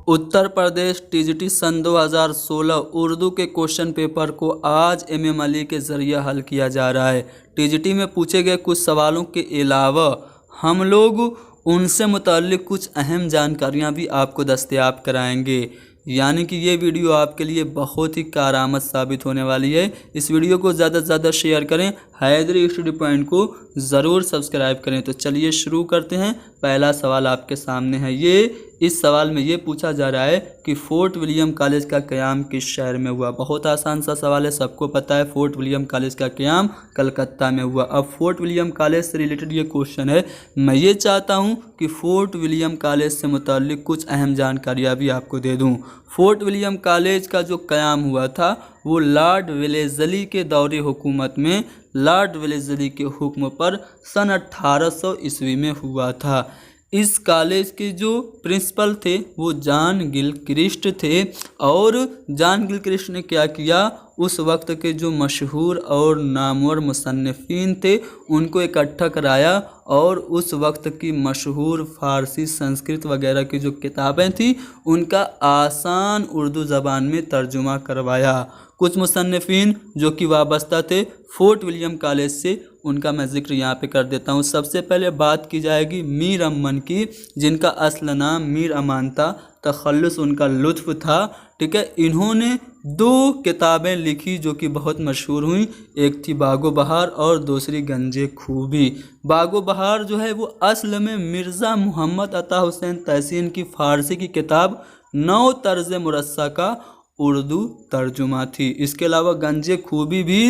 Uttar Pradesh TGT सन 2016 उर्दू के question paper को आज एमएम अली के ज़रिए हल किया जा रहा है। टीजीटी में पूछे गए कुछ सवालों के अलावा हम लोग उनसे मुताल्लिक़ कुछ अहम जानकारियां भी आपको दस्तयाब कराएंगे, यानी कि ये वीडियो आपके लिए बहुत ही कारआमद साबित होने वाली है। इस वीडियो को ज़्यादा से ज़्यादा शेयर करें, हैदरी स्टडी पॉइंट को ज़रूर सब्सक्राइब करें। तो चलिए शुरू करते हैं। पहला सवाल आपके सामने है। इस सवाल में ये पूछा जा रहा है कि फोर्ट विलियम कॉलेज का क़याम किस शहर में हुआ। बहुत आसान सा सवाल है, सबको पता है फोर्ट विलियम कॉलेज का क़याम कलकत्ता में हुआ। अब फोर्ट विलियम कॉलेज से रिलेटेड ये क्वेश्चन है। मैं ये चाहता हूँ कि फोर्ट विलियम कॉलेज से मुताल्लिक़ कुछ अहम जानकारियाँ भी आपको दे दूँ। फोर्ट विलियम कॉलेज का जो क़याम हुआ था वो लॉर्ड वेलेज़ली के दौरे हुकूमत में लॉर्ड वेलेज़ली के हुक्म पर सन 1800 ईस्वी में हुआ था। इस कॉलेज के जो प्रिंसिपल थे वो जॉन गिलक्रिस्ट थे, और जॉन गिलक्रिस्ट ने क्या किया, उस वक्त के जो मशहूर और नामवर मुसन्निफ़ीन थे उनको इकट्ठा कराया और उस वक्त की मशहूर फ़ारसी, संस्कृत वगैरह की जो किताबें थी उनका आसान उर्दू ज़बान में तर्जुमा करवाया। कुछ मुसन्निफ़ीन जो कि वाबस्ता थे फोर्ट विलियम कॉलेज से, उनका मैं ज़िक्र यहाँ पे कर देता हूँ। सबसे पहले बात की जाएगी मीर अमन की, जिनका असल नाम मीर अमान था, तखल्लुस उनका लुत्फ़ था। ठीक है, इन्होंने 2 किताबें लिखी जो कि बहुत मशहूर हुई। एक थी बागो बहार और दूसरी गंजे खूबी। बागो बहार जो है वो असल में मिर्ज़ा मोहम्मद अता हुसैन तहसीन की फ़ारसी की किताब 9 तर्ज़ मुरस्सा का उर्दू तर्जुमा थी। इसके अलावा गंजे खूबी भी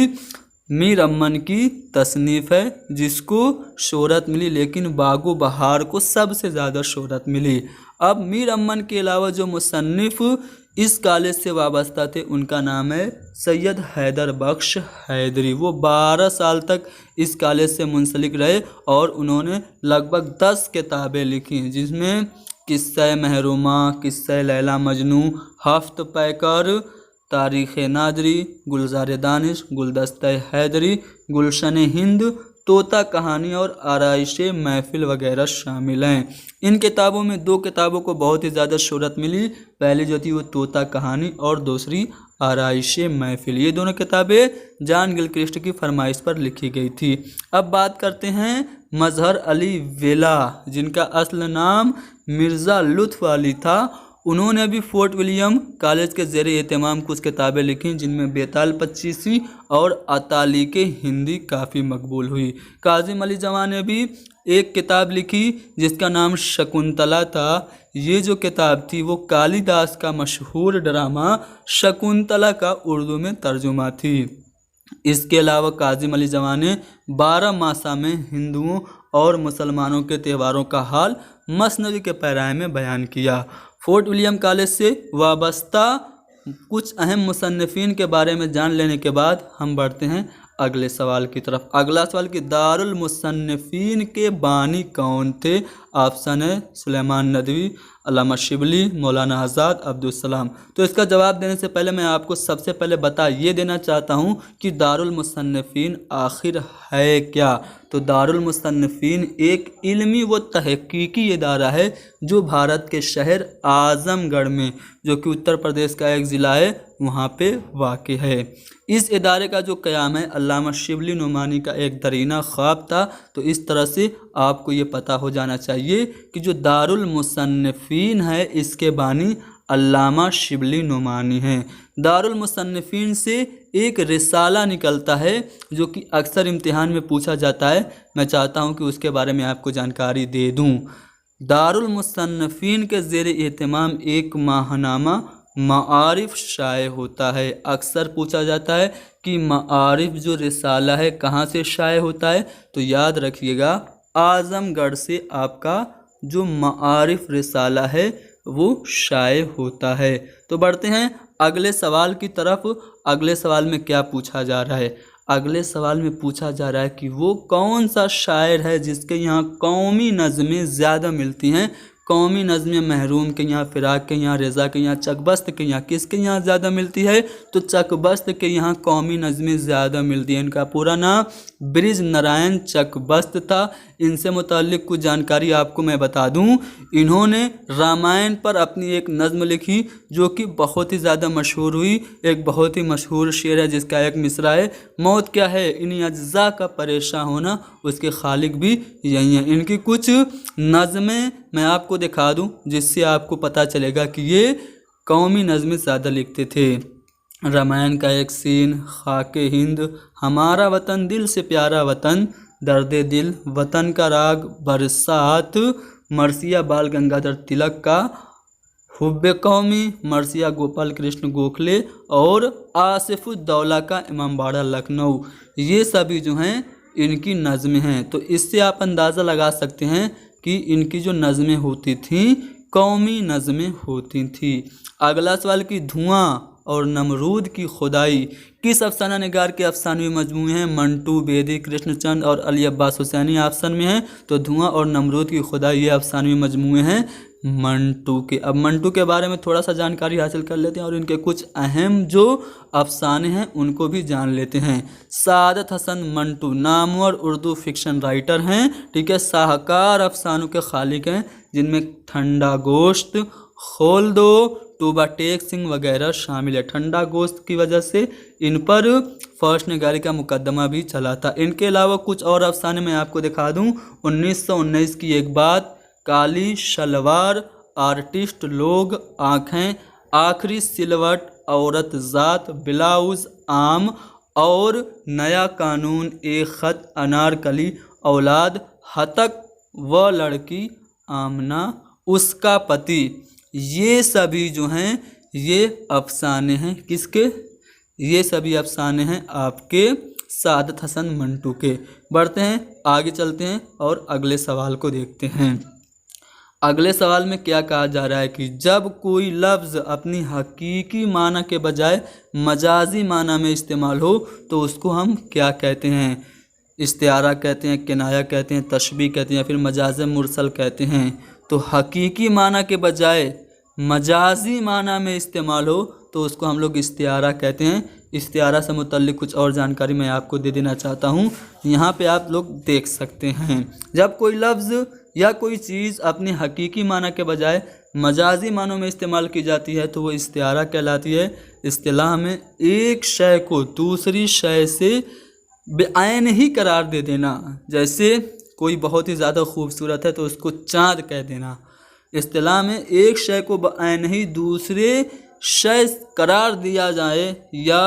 मीर अमन की तसनीफ़ है जिसको शोहरत मिली, लेकिन बागो बहार को सबसे ज़्यादा शोहरत मिली। अब मीर अमन के अलावा जो मुसन्निफ़ इस कॉलेज से वाबस्ता थे उनका नाम है सैयद हैदर बख्श हैदरी। वो 12 साल तक इस कॉलेज से मुंसलिक रहे और उन्होंने लगभग 10 किताबें लिखी, जिसमें किस्सा महरुमा, किस्सा लैला मजनू, हफ्त पैकर, तारीख़ नादरी, गुलजार दानिश, गुलदस्ता हैदरी, गुलशन हिंद, तोता कहानी और आराइश महफिल वगैरह शामिल हैं। इन किताबों में 2 किताबों को बहुत ही ज़्यादा शोहरत मिली। पहली जो थी वो तोता कहानी और दूसरी आराइश महफिल। ये दोनों किताबें जॉन गिलक्रिस्ट की फरमाइश पर लिखी गई थी। अब बात करते हैं मज़हर अली वेला, जिनका असल नाम मिर्ज़ा लुत्फ़ अली था। उन्होंने भी फोर्ट विलियम कॉलेज के ज़ेर एहतमाम कुछ किताबें लिखी, जिनमें बेताल 25वीं और अतालिक हिंदी काफ़ी मकबूल हुई। काज़िम अली जवान ने भी एक किताब लिखी जिसका नाम शकुंतला था। ये जो किताब थी वो कालिदास का मशहूर ड्रामा शकुंतला का उर्दू में तर्जुमा थी। इसके अलावा काज़िम अली जवान ने 12 मासा में हिंदुओं और मुसलमानों के त्योहारों का हाल मसनवी के पैराए में बयान किया। फोर्ट विलियम कॉलेज से वाबस्ता कुछ अहम मुसन्निफ़ीन के बारे में जान लेने के बाद हम बढ़ते हैं अगले सवाल की तरफ। अगला सवाल कि दारुल मुसन्निफ़ीन के बानी कौन थे। ऑप्शन है सुलेमान नदवी, अल्लामा शिबली, मौलाना आज़ाद, अब्दुल सलाम। तो इसका जवाब देने से पहले मैं आपको सबसे पहले बता ये देना चाहता हूँ कि दारुल मुसन्निफ़ीन आखिर है क्या। तो दारुल मुसन्निफ़ीन एक इल्मी व तहक़ीक़ी इदारा है जो भारत के शहर आज़मगढ़ में, जो कि उत्तर प्रदेश का एक ज़िला है, वहाँ पे वाक़ई है। इस इदारे का जो क़याम है अल्लामा शिबली नुमानी का एक दरीना ख्वाब था। तो इस तरह से आपको ये पता हो जाना चाहिए कि जो दारुल मुसन्निफ़ीन है इसके बानी अल्लामा शिबली नुमानी हैं। दारुल मुसन्निफ़ीन से एक रिसाला निकलता है जो कि अक्सर इम्तिहान में पूछा जाता है। मैं चाहता हूँ कि उसके बारे में आपको जानकारी दे दूँ। दारुल मुसन्निफ़ीन के ज़ेर एहतमाम एक माहनामा माआरिफ शाये होता है। अक्सर पूछा जाता है कि माआरिफ जो रिसाला है कहाँ से शाये होता है, तो याद रखिएगा आज़मगढ़ से आपका जो माआरिफ रिसाला है वो शाये होता है। तो बढ़ते हैं अगले सवाल की तरफ। अगले सवाल में क्या पूछा जा रहा है, अगले सवाल में पूछा जा रहा है कि वो कौन सा शायर है जिसके यहाँ कौमी नज़में ज़्यादा मिलती हैं कौमी नज़्में महरूम के यहाँ, फ़िराक के यहाँ, रज़ा के यहाँ, चकबस्त के यहाँ किसके यहाँ ज़्यादा मिलती है? तो चकबस्त के यहाँ कौमी नज़्में ज़्यादा मिलती है। इनका पूरा नाम ब्रिज नारायण चकबस्त था। इनसे मुताल्लिक़ कुछ जानकारी आपको मैं बता दूं। इन्होंने रामायण पर अपनी एक नज़्म लिखी जो कि बहुत ही ज़्यादा मशहूर हुई। एक बहुत ही मशहूर शेर है जिसका एक मिसरा है, मौत क्या है इन अज्जा का परेशान होना, उसके खालिक भी यही हैं। इनकी कुछ नज़में मैं आपको दिखा दूं जिससे आपको पता चलेगा कि ये कौमी नज़में ज़्यादा लिखते थे। रामायण का एक सीन, खाके हिंद, हमारा वतन दिल से प्यारा वतन, दर्द दिल, वतन का राग, बरसात, मरसिया बाल गंगाधर तिलक का, हुब्बे कौमी, मरसिया गोपाल कृष्ण गोखले और आसिफुद्दौला का इमामबाड़ा लखनऊ। ये सभी जो हैं इनकी नज़में हैं। तो इससे आप अंदाज़ा लगा सकते हैं कि इनकी जो नज़में होती थीं कौमी नज़में होती थी। अगला सवाल कि धुआं और नमरूद की खुदाई किस अफसाना निगार के अफसानवी मजमूए हैं? मंटू, बेदी, कृष्णचंद और अली अब्बास हुसैनी ऑप्शन में है। तो धुआं और नमरूद की खुदाई ये अफसानवी मजमूए हैं मंटू के। अब मंटू के बारे में थोड़ा सा जानकारी हासिल कर लेते हैं और इनके कुछ अहम जो अफसाने हैं उनको भी जान लेते हैं। सादत हसन मंटू नामवर उर्दू फिक्शन राइटर हैं, ठीक है। शाहकार अफसानों के खालिक हैं जिनमें ठंडा गोश्त, खोल दो, टूबा टेक सिंह वगैरह शामिल है। ठंडा गोश्त की वजह से इन पर फर्स्ट निगारी का मुकदमा भी चला था। इनके अलावा कुछ और अफसाने मैं आपको दिखा दूं। 1919 की एक बात, काली शलवार, आर्टिस्ट लोग, आँखें, आखिरी सिलवट, औरत ज़ात, ब्लाउज, आम और नया कानून, एक ख़त, अनारकली, औलाद, हतक व लड़की, आमना, उसका पति। ये सभी जो हैं ये अफसाने हैं किसके? ये सभी अफसाने हैं आपके सादत हसन मंटू के। बढ़ते हैं आगे, चलते हैं और अगले सवाल को देखते हैं। अगले सवाल में क्या कहा जा रहा है कि जब कोई लफ्ज़ अपनी हकीकी माना के बजाय मजाजी माना में इस्तेमाल हो तो उसको हम क्या कहते हैं? इस्तिआरा कहते हैं, किनाया कहते हैं, तशबीह कहते हैं या फिर मजाज मुरसल कहते हैं। तो हकीकी माना के बजाय मजाजी माना में इस्तेमाल हो तो उसको हम लोग इस्तिआरा कहते हैं। इस्तिआरा से मुतल्लिक़ कुछ और जानकारी मैं आपको दे देना चाहता हूँ, यहाँ पे आप लोग देख सकते हैं। जब कोई लफ्ज़ या कोई चीज़ अपने हकीकी माना के बजाय मजाजी मानों में इस्तेमाल की जाती है तो वो इस्तिआरा कहलाती है। इस्तिलाह में एक शय को दूसरी शय से बेआइन ही करार दे देना, जैसे कोई बहुत ही ज़्यादा खूबसूरत है तो उसको चाँद कह देना। इस्तिलाह में एक शय को बेआइन ही दूसरे शय करार दिया जाए या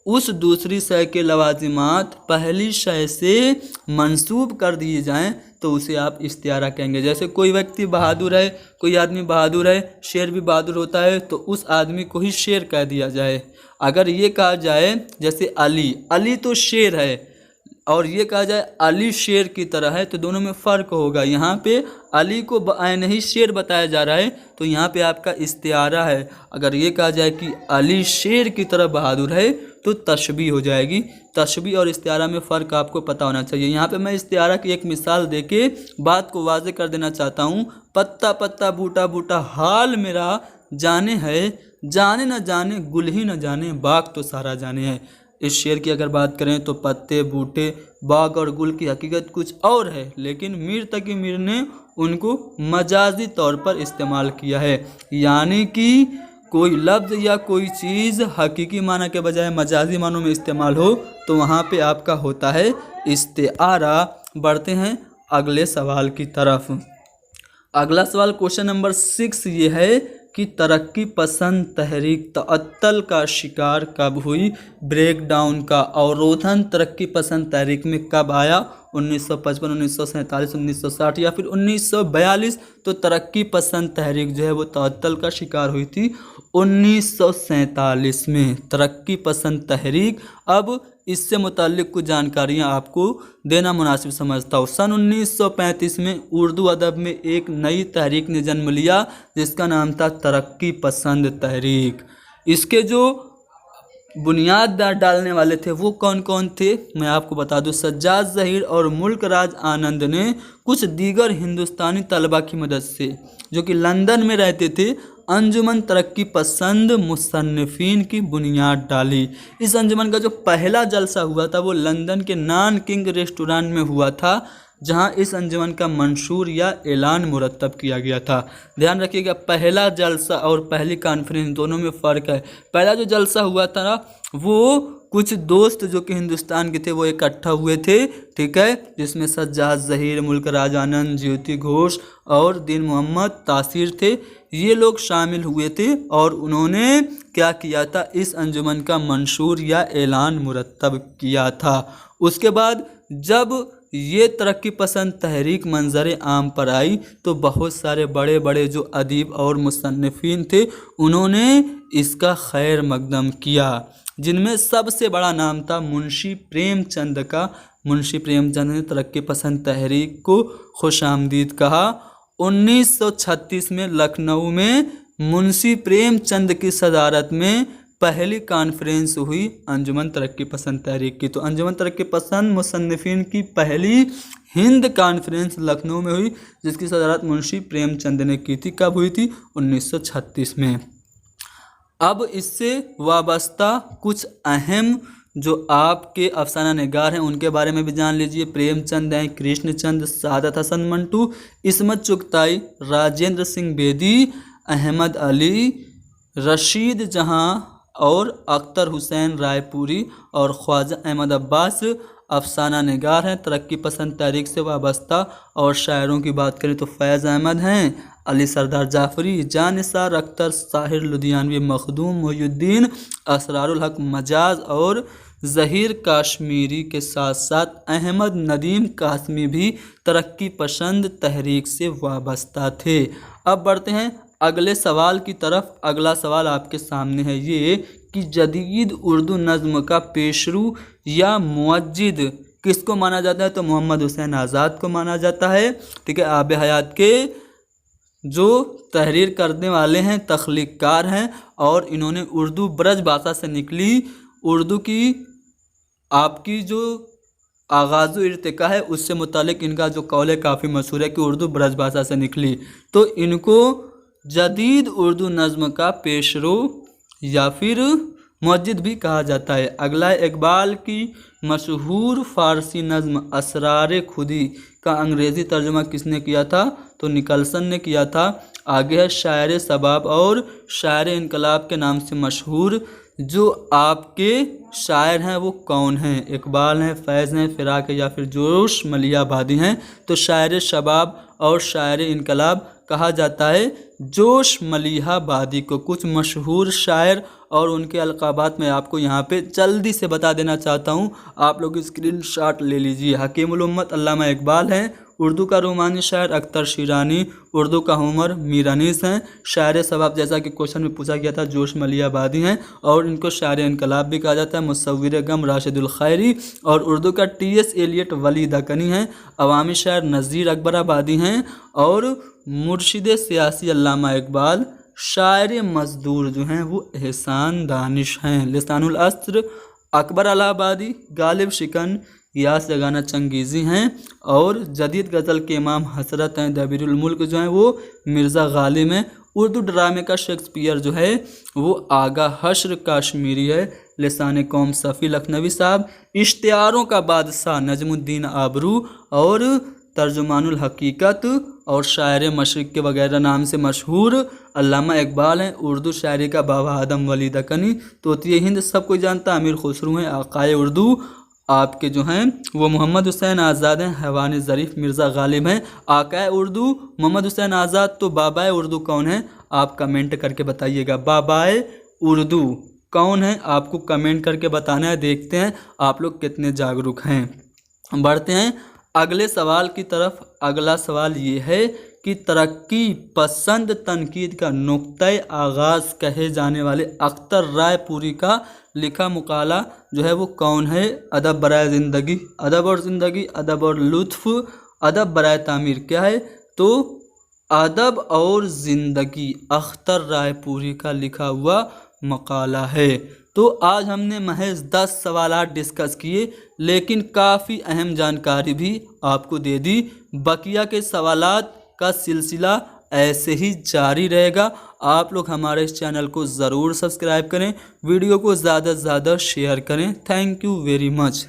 उस दूसरी शय के लवाजिमात पहली शय से मंसूब कर दिए जाएं तो उसे आप इस्तिआरा कहेंगे। जैसे कोई व्यक्ति बहादुर है, कोई आदमी बहादुर है, शेर भी बहादुर होता है तो उस आदमी को ही शेर कह दिया जाए। अगर ये कहा जाए जैसे अली, अली तो शेर है, और ये कहा जाए अली शेर की तरह है तो दोनों में फ़र्क होगा। यहाँ पे अली को बायन ही शेर बताया जा रहा है तो यहाँ पे आपका इस्तिआरा है। अगर ये कहा जाए कि अली शेर की तरह बहादुर है तो तशबीह हो जाएगी। तशबीह और इस्तिआरा में फ़र्क आपको पता होना चाहिए। यहाँ पे मैं इस्तिआरा की एक मिसाल देके बात को वाज़े कर देना चाहता हूँ। पत्ता पत्ता बूटा बूटा हाल मेरा जाने है, जाने न जाने गुल ही न जाने बाग तो सारा जाने है। इस शेर की अगर बात करें तो पत्ते, बूटे, बाग और गुल की हकीकत कुछ और है, लेकिन मीर तकी मीर ने उनको मजाजी तौर पर इस्तेमाल किया है। यानी कि कोई लफ्ज़ या कोई चीज़ हकीकी माना के बजाय मजाजी मानों में इस्तेमाल हो तो वहाँ पे आपका होता है इस्तिआरा। बढ़ते हैं अगले सवाल की तरफ। अगला सवाल क्वेश्चन नंबर 6 ये है कि तरक्की पसंद तहरीक तअत्तल का शिकार कब हुई? ब्रेक डाउन का अवरोधन तरक्की पसंद तहरीक में कब आया? 1955, 1947, 1960 या फिर 1942? तो तरक्की पसंद तहरीक जो है वो तअत्तल का शिकार हुई थी 1947 में। तरक्की पसंद तहरीक, अब इससे मुताल्लिक़ कुछ जानकारियाँ आपको देना मुनासिब समझता हूँ। सन 1935 में उर्दू अदब में एक नई तहरीक ने जन्म लिया जिसका नाम था तरक्की पसंद तहरीक। इसके जो बुनियाद डालने वाले थे वो कौन कौन थे, मैं आपको बता दूं। सज्जाद ज़हीर और मुल्क राज आनंद ने कुछ दीगर हिंदुस्तानी तलबा की मदद से, जो कि लंदन में रहते थे, अंजुमन तरक्की पसंद मुसन्निफीन की बुनियाद डाली। इस अंजुमन का जो पहला जलसा हुआ था वो लंदन के नॉन किंग रेस्टोरेंट में हुआ था, जहां इस अंजुमन का मंशूर या ऐलान मुरतब किया गया था। ध्यान रखिएगा, पहला जलसा और पहली कॉन्फ्रेंस दोनों में फ़र्क है। पहला जो जलसा हुआ था ना, वो कुछ दोस्त जो कि हिंदुस्तान के थे वो इकट्ठा हुए थे, ठीक है, जिसमें सज्जाद ज़हीर, मुल्क राज आनंद, ज्योति घोष और दीन मोहम्मद तासीर थे। ये लोग शामिल हुए थे और उन्होंने क्या किया था, इस अंजुमन का मंशूर या ऐलान मुरतब किया था। उसके बाद जब ये तरक्की पसंद तहरीक मंजर आम पर आई तो बहुत सारे बड़े बड़े जो अदीब और मुसन्निफीन थे उन्होंने इसका खैर मकदम किया, जिनमें सबसे बड़ा नाम था मुंशी प्रेमचंद का। मुंशी प्रेमचंद ने तरक्की पसंद तहरीक को खुशामदीद कहा। 1936 में लखनऊ में मुंशी प्रेमचंद की सदारत में पहली कॉन्फ्रेंस हुई अंजुमन तरक्की पसंद तहरीक की। तो अंजुमन तरक्की पसंद मुसन्निफीन की पहली हिंद कॉन्फ्रेंस लखनऊ में हुई, जिसकी सदारत मुंशी प्रेमचंद ने की थी। कब हुई थी? 1936 में। अब इससे वाबस्ता कुछ अहम जो आपके अफसाना निगार हैं उनके बारे में भी जान लीजिए। प्रेमचंद हैं कृष्णचंद, सादत हसन मंटू, इस्मत चुगताई, राजेंद्र सिंह बेदी, अहमद अली, रशीद जहां और अख्तर हुसैन रायपुरी और ख्वाजा अहमद अब्बास अफसाना निगार हैं तरक्की पसंद तहरीक से वाबस्ता। और शायरों की बात करें तो फैज़ अहमद हैं, अली सरदार जाफरी, जानिसार अख्तर, साहिर लुधियानवी, मखदूम मोहिउद्दीन, असरारुल हक मजाज और ज़हीर काश्मीरी के साथ साथ अहमद नदीम कासमी भी तरक्की पसंद तहरीक से वाबस्ता थे। अब बढ़ते हैं अगले सवाल की तरफ। अगला सवाल आपके सामने है ये कि जदीद उर्दू नज़्म का पेशरू या मुअज्जिद किसको माना जाता है? तो मोहम्मद हुसैन आज़ाद को माना जाता है, ठीक है। आब हयात के जो तहरीर करने वाले हैं, तख्लीक़कार हैं और इन्होंने उर्दू ब्रज भाषा से निकली। उर्दू की आपकी जो आगाज़ इर्तिका है उससे मुतालिक इनका जो कौल है काफ़ी मशहूर है कि उर्दू ब्रज भाषा से निकली। तो इनको जदीद उर्दू नज़्म का पेशरो या फिर मुअज्जिद भी कहा जाता है। अगला इकबाल की मशहूर फ़ारसी नज़्म असरार खुदी का अंग्रेज़ी तर्जुमा किसने किया था? तो निकलसन ने किया था। आगे है शायर सबाब और शायर इनकलाब के नाम से मशहूर जो आपके शायर हैं वो कौन हैं? इकबाल हैं, फैज़ हैं, फ़िराक है या फिर जोश मलियाबादी हैं। तो शायर शबाब और शायर इनकलाब कहा जाता है जोश मलिहाबादी को। कुछ मशहूर शायर और उनके अलक़ाबात मैं आपको यहाँ पे जल्दी से बता देना चाहता हूँ, आप लोग स्क्रीनशॉट ले लीजिए। हकीमुल उम्मत अल्लामा इकबाल हैं, उर्दू का रोमानी शायर अख्तर शिरानी, उर्दू का हुमर मीर अनीस हैं, शायर सबाब जैसा कि क्वेश्चन में पूछा गया था जोश मलियाबादी हैं और इनको शायर इनकलाब भी कहा जाता है, मुसव्विर गम राशिदुल खैरी, और उर्दू का टी.एस. एलियट वली दकनी हैं, अवामी शायर नज़ीर अकबर आबादी हैं और मुर्शिद सियासी अल्लामा इकबाल, शायर मजदूर जो हैं वो एहसान दानिश हैं। लिसानुल अस्र अकबर इलाहाबादी, गालिब शिकन, यास जगाना चंगेज़ी हैं और जदीद गज़ल के इमाम हसरत हैं। दबीरुल मुल्क जो हैं वो मिर्ज़ा गालिब हैं। उर्दू ड्रामे का शेक्सपियर जो है वो आगा हश्र काश्मीरी है। लिसाने कौम सफ़ी लखनवी साहब, इश्तिहारों का बादशाह नजमुद्दीन आबरू और तर्जुमानुल हकीकत और शायर मशरिक़ के वगैरह नाम से मशहूर अल्लामा इकबाल हैं। उर्दू शायरी का बाबा आदम वली दकनी, तोतिए हिंद सब कोई जानता, अमीर खुसरू हैं। आकाए उर्दू आपके जो हैं वो मोहम्मद हुसैन आज़ाद हैं। हैवान ज़रीफ़ मिर्ज़ा गालिब हैं। आकाए उर्दू मोहम्मद हुसैन आज़ाद। तो बाबाए उर्दू कौन है? आप कमेंट करके बताइएगा। बाबाए उर्दू कौन है? आपको कमेंट करके बताना है। देखते हैं आप लोग कितने जागरूक हैं। बढ़ते हैं अगले सवाल की तरफ। अगला सवाल ये है कि तरक्की पसंद तनकीद का नुक्ता आगाज़ कहे जाने वाले अख्तर रायपुरी का लिखा मकाला जो है वो कौन है? अदब बराए ज़िंदगी, अदब और ज़िंदगी, अदब और लुत्फ़, अदब बराए तामीर। क्या है? तो अदब और ज़िंदगी अख्तर रायपुरी का लिखा हुआ मकाला है। तो आज हमने महज 10 सवालात डिस्कस किए, लेकिन काफ़ी अहम जानकारी भी आपको दे दी। बकिया के सवालात का सिलसिला ऐसे ही जारी रहेगा। आप लोग हमारे इस चैनल को ज़रूर सब्सक्राइब करें, वीडियो को ज़्यादा से ज़्यादा शेयर करें। Thank you very much.